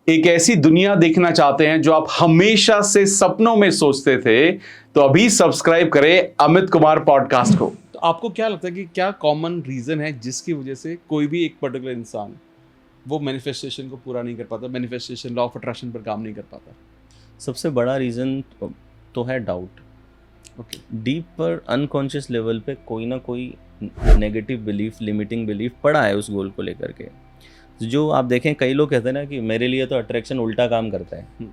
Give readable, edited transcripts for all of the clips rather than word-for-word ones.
एक ऐसी दुनिया देखना चाहते हैं जो आप हमेशा से सपनों में सोचते थे, तो अभी सब्सक्राइब करें अमित कुमार पॉडकास्ट को। तो आपको क्या लगता है कि क्या कॉमन रीजन है जिसकी वजह से कोई भी एक पर्टिकुलर इंसान वो मैनिफेस्टेशन को पूरा नहीं कर पाता, मैनिफेस्टेशन लॉ ऑफ अट्रैक्शन पर काम नहीं कर पाता? सबसे बड़ा रीज़न तो है डाउट। ओके, डीप पर अनकॉन्शियस लेवल पे कोई ना कोई नेगेटिव बिलीफ, लिमिटिंग बिलीफ पड़ा है उस गोल को लेकर के। जो आप देखें, कई लोग कहते हैं ना कि मेरे लिए तो अट्रैक्शन उल्टा काम करता है।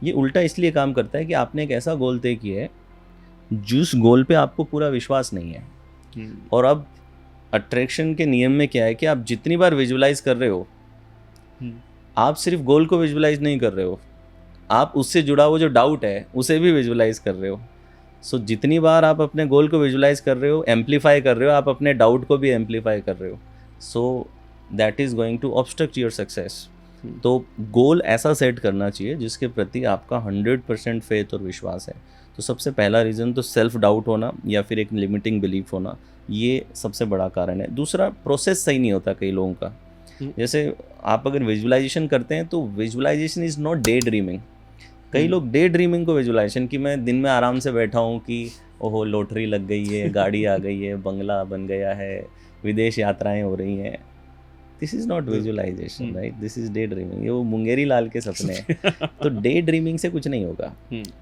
ये उल्टा इसलिए काम करता है कि आपने एक ऐसा गोल तय किया है जिस गोल पे आपको पूरा विश्वास नहीं है। और अब अट्रैक्शन के नियम में क्या है कि आप जितनी बार विजुलाइज कर रहे हो, आप सिर्फ गोल को विजुलाइज नहीं कर रहे हो, आप उससे जुड़ा हुआ जो डाउट है उसे भी विजुलाइज कर रहे हो। सो जितनी बार आप अपने गोल को विजुलाइज कर रहे हो, एम्पलीफाई कर रहे हो, आप अपने डाउट को भी एम्पलीफाई कर रहे हो। So that is going to obstruct your success. तो गोल ऐसा सेट करना चाहिए जिसके प्रति आपका 100% फेथ और विश्वास है। तो सबसे पहला रीज़न तो सेल्फ डाउट होना या फिर एक लिमिटिंग बिलीफ होना, ये सबसे बड़ा कारण है। दूसरा, प्रोसेस सही नहीं होता कई लोगों का। जैसे आप अगर विजुलाइजेशन करते हैं तो visualization is not day dreaming. कई लोग डे ड्रीमिंग को विजुलाइजेशन कि मैं दिन में आराम से बैठा हूँ कि ओहो लॉटरी लग गई है, गाड़ी आ गई है, बंगला बन गया है, विदेश यात्राएं हो रही हैं। This is not visualization, right? This is day dreaming. ये वो मुंगेरी लाल के सपने हैं। तो डे ड्रीमिंग से कुछ नहीं होगा।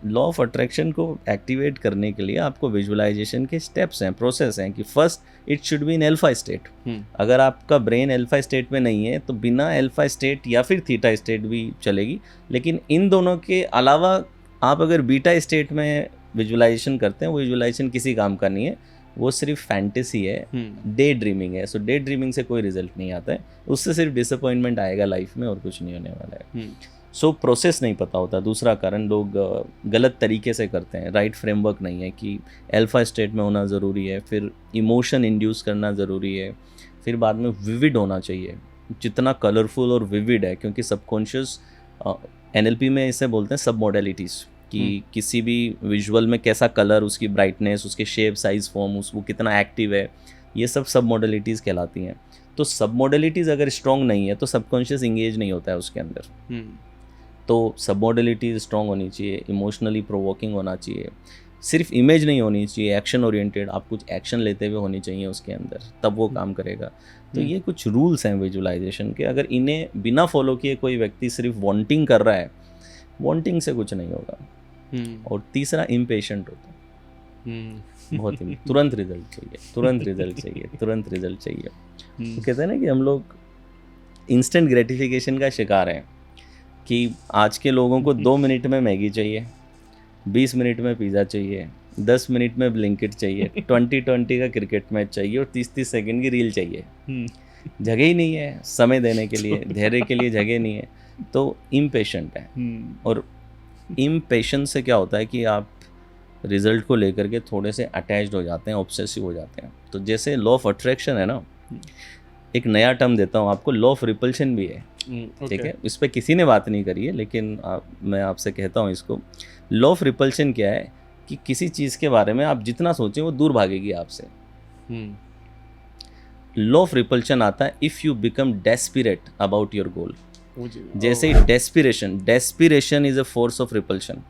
लॉ ऑफ अट्रैक्शन को एक्टिवेट करने के लिए आपको विजुलाइजेशन के स्टेप्स हैं, प्रोसेस हैं कि first it should be in alpha state. अगर आपका ब्रेन अल्फा स्टेट में नहीं है तो बिना अल्फा स्टेट या फिर थीटा स्टेट भी चलेगी, लेकिन इन दोनों के अलावा आप अगर बीटा स्टेट में विजुलाइजेशन करते हैं, वो विजुलाइजेशन किसी काम का नहीं है, वो सिर्फ फैंटेसी है, डे ड्रीमिंग है। सो डे ड्रीमिंग से कोई रिजल्ट नहीं आता है, उससे सिर्फ डिसअपॉइंटमेंट आएगा लाइफ में और कुछ नहीं होने वाला है। सो प्रोसेस नहीं पता होता। दूसरा कारण, लोग गलत तरीके से करते हैं, राइट फ्रेमवर्क नहीं है कि अल्फा स्टेट में होना ज़रूरी है, फिर इमोशन इंड्यूस करना ज़रूरी है, फिर बाद में विविड होना चाहिए, जितना कलरफुल और विविड है, क्योंकि सबकॉन्शियस NLP में इसे बोलते हैं सब मॉडलिटीज़, कि किसी भी विजुअल में कैसा कलर, उसकी ब्राइटनेस, उसके शेप, साइज, फॉर्म, वो कितना एक्टिव है, ये सब मॉडलिटीज़ कहलाती हैं। तो सब मॉडलिटीज़ अगर स्ट्रॉन्ग नहीं है तो सबकॉन्शियस इंगेज नहीं होता है उसके अंदर। तो सब मॉडलिटीज़ स्ट्रॉन्ग होनी चाहिए, इमोशनली प्रोवोकिंग होना चाहिए, सिर्फ इमेज नहीं होनी चाहिए, एक्शन ओरिएंटेड, आप कुछ एक्शन लेते हुए होनी चाहिए उसके अंदर, तब वो काम करेगा। तो ये कुछ रूल्स हैं विजुलाइजेशन के, अगर इन्हें बिना फॉलो किए कोई व्यक्ति सिर्फ वांटिंग कर रहा है, वांटिंग से कुछ नहीं होगा। और तीसरा, इम्पेशेंट होता है, बहुत ही तुरंत रिजल्ट चाहिए, तुरंत रिजल्ट चाहिए, तुरंत रिजल्ट चाहिए। तो कहते हैं ना कि हम लोग इंस्टेंट ग्रेटिफिकेशन का शिकार हैं, कि आज के लोगों को 2 मिनट में मैगी चाहिए, 20 मिनट में पिज़्ज़ा चाहिए, 10 मिनट में ब्लिंकिट चाहिए, 2020 का क्रिकेट मैच चाहिए और 30-30 सेकंड की रील चाहिए। जगह ही नहीं है समय देने के लिए, धैर्य के लिए जगह नहीं है, तो इम्पेशेंट है। और इम्पेशेंस से क्या होता है कि आप रिजल्ट को लेकर के थोड़े से अटैच्ड हो जाते हैं, ऑब्सेसिव हो जाते हैं। तो जैसे लॉ ऑफ अट्रैक्शन है ना, एक नया टर्म देता हूँ आपको, लॉ ऑफ रिपल्शन भी है। ठीक है, इस पर किसी ने बात नहीं करी है, लेकिन मैं आपसे कहता हूँ इसको। लॉ ऑफ रिपल्शन क्या है कि किसी चीज़ के बारे में आप जितना सोचें वो दूर भागेगी आपसे। लॉ ऑफ रिपल्शन आता है if you become desperate about your goal. जैसे desperation is a force of repulsion.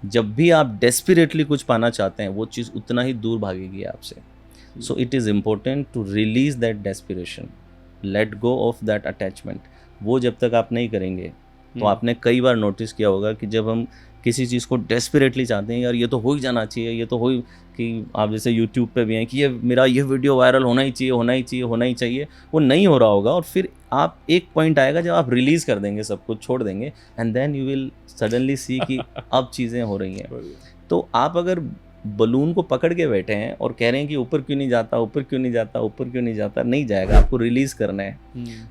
जब भी आप डेस्पिरेटली कुछ पाना चाहते हैं, वो चीज़ उतना ही दूर भागेगी आपसे। So it is important to release that desperation, let go of that attachment. वो जब तक आप नहीं करेंगे, तो आपने कई बार नोटिस किया होगा कि जब हम किसी चीज़ को डेस्पिरेटली चाहते हैं, यार ये तो हो ही जाना चाहिए, ये तो हो ही, कि आप जैसे यूट्यूब पे भी हैं कि ये मेरा ये वीडियो वायरल होना ही चाहिए, होना ही चाहिए, होना ही चाहिए, वो नहीं हो रहा होगा। और फिर आप एक पॉइंट आएगा जब आप रिलीज़ कर देंगे, सब कुछ छोड़ देंगे, and then you will suddenly see कि अब चीज़ें हो रही हैं। तो आप अगर बलून को पकड़ के बैठे हैं और कह रहे हैं कि ऊपर क्यों नहीं जाता, ऊपर क्यों नहीं जाता, ऊपर क्यों नहीं जाता, नहीं जाएगा, आपको रिलीज़ करना है।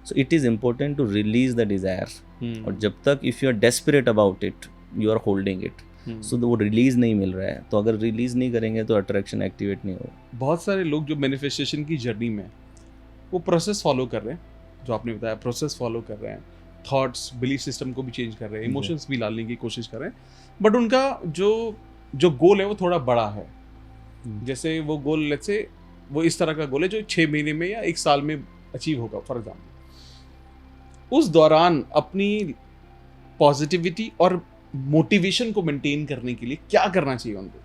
So it is important to release the desire. और जब तक if you are desperate about it, you are holding it, so वो रिलीज़ नहीं मिल रहा है। तो अगर रिलीज़ नहीं करेंगे तो अट्रैक्शन एक्टिवेट नहीं होगा। बहुत सारे लोग जो मैनिफेस्टेशन की जर्नी में वो प्रोसेस फॉलो कर रहे हैं, जो आपने बताया, प्रोसेस फॉलो कर रहे हैं, थॉट्स, बिलीफ सिस्टम को भी चेंज कर रहे हैं, इमोशंस भी डालने की कोशिश कर रहे हैं, बट उनका जो गोल है वो थोड़ा बड़ा है। जैसे वो गोल, लेट्स से वो इस तरह का गोल है जो 6 महीने में या 1 साल में अचीव होगा, फॉर एग्जाम्पल। उस दौरान अपनी पॉजिटिविटी और मोटिवेशन को मेंटेन करने के लिए क्या करना चाहिए उनको?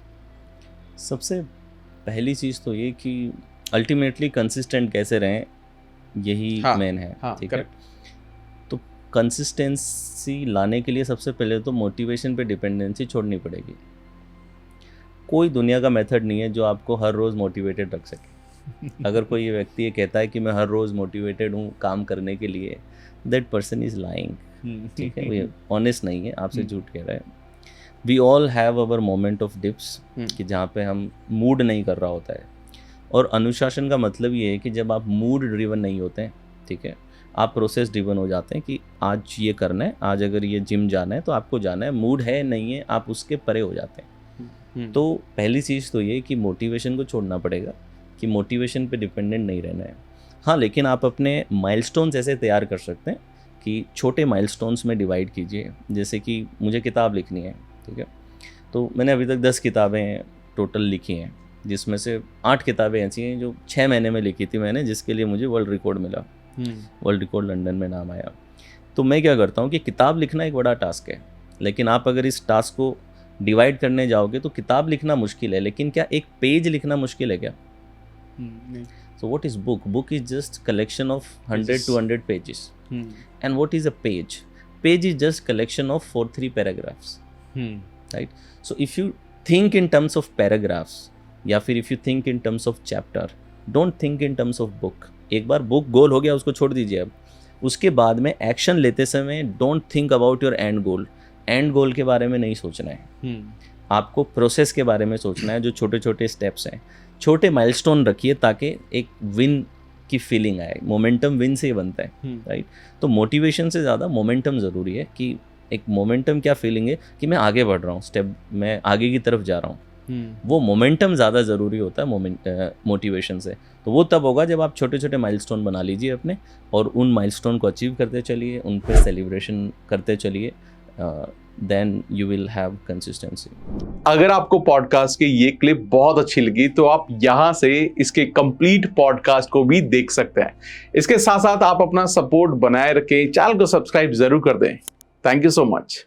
सबसे पहली चीज़ तो ये कि अल्टीमेटली कंसिस्टेंट कैसे रहें, यही हाँ, मेन है। हाँ, ठीक है, correct. तो कंसिस्टेंसी लाने के लिए सबसे पहले तो मोटिवेशन पे डिपेंडेंसी छोड़नी पड़ेगी। कोई दुनिया का मेथड नहीं है जो आपको हर रोज़ मोटिवेटेड रख सके। अगर कोई ये व्यक्ति ये कहता है कि मैं हर रोज़ मोटिवेटेड हूँ काम करने के लिए, दैट पर्सन इज़ लाइंग। ठीक है, ये ऑनेस्ट नहीं है, आपसे झूठ कह रहा है। We all have our moment of dips, कि जहाँ पे हम मूड नहीं कर रहा होता है। और अनुशासन का मतलब ये है कि जब आप मूड ड्रिवन नहीं होते हैं, ठीक है, आप प्रोसेस ड्रिवन हो जाते हैं कि आज ये करना है, आज अगर ये जिम जाना है तो आपको जाना है, मूड है नहीं है आप उसके परे हो जाते हैं। तो पहली चीज़ तो ये कि मोटिवेशन को छोड़ना पड़ेगा, कि मोटिवेशन पे डिपेंडेंट नहीं रहना है। हाँ, लेकिन आप अपने माइलस्टोन्स ऐसे तैयार कर सकते हैं कि छोटे माइलस्टोन्स में डिवाइड कीजिए। जैसे कि मुझे किताब लिखनी है, ठीक है, तो मैंने अभी तक 10 किताबें टोटल लिखी हैं, जिसमें से 8 किताबें ऐसी हैं जो 6 महीने में लिखी थी मैंने, जिसके लिए मुझे वर्ल्ड रिकॉर्ड मिला। वर्ल्ड रिकॉर्ड लंदन में नाम आया। तो मैं क्या करता हूँ कि किताब लिखना एक बड़ा टास्क है, लेकिन आप अगर इस टास्क को डिवाइड करने जाओगे तो किताब लिखना मुश्किल है, लेकिन क्या एक पेज लिखना मुश्किल है क्या? So what is book? Book is just collection of 100 to 100 pages. And what is a page? Page is just collection of 4-3 paragraphs. Right? So if you think in terms of paragraphs, या फिर if you think in terms of chapter, don't think in terms of book. एक बार book गोल हो गया, उसको छोड़ दीजिए। अब उसके बाद में एक्शन लेते समय don't think about your end goal. End goal के बारे में नहीं सोचना है, आपको प्रोसेस के बारे में सोचना है, जो छोटे छोटे स्टेप्स हैं। छोटे माइलस्टोन रखिए ताकि एक विन की फीलिंग आए। मोमेंटम विन से ही बनता है, राइट? तो मोटिवेशन से ज़्यादा मोमेंटम ज़रूरी है, कि एक मोमेंटम क्या फीलिंग है कि मैं आगे बढ़ रहा हूँ, स्टेप मैं आगे की तरफ जा रहा हूँ। वो मोमेंटम ज़्यादा ज़रूरी होता है मोटिवेशन से। तो वो तब होगा जब आप छोटे छोटे माइलस्टोन बना लीजिए अपने, और उन माइलस्टोन को अचीव करते चलिए, उन पर सेलिब्रेशन करते चलिए, then you will have consistency. अगर आपको पॉडकास्ट की ये क्लिप बहुत अच्छी लगी तो आप यहाँ से इसके कंप्लीट पॉडकास्ट को भी देख सकते हैं। इसके साथ साथ आप अपना सपोर्ट बनाए रखें, चैनल को सब्सक्राइब जरूर कर दें। Thank you so much.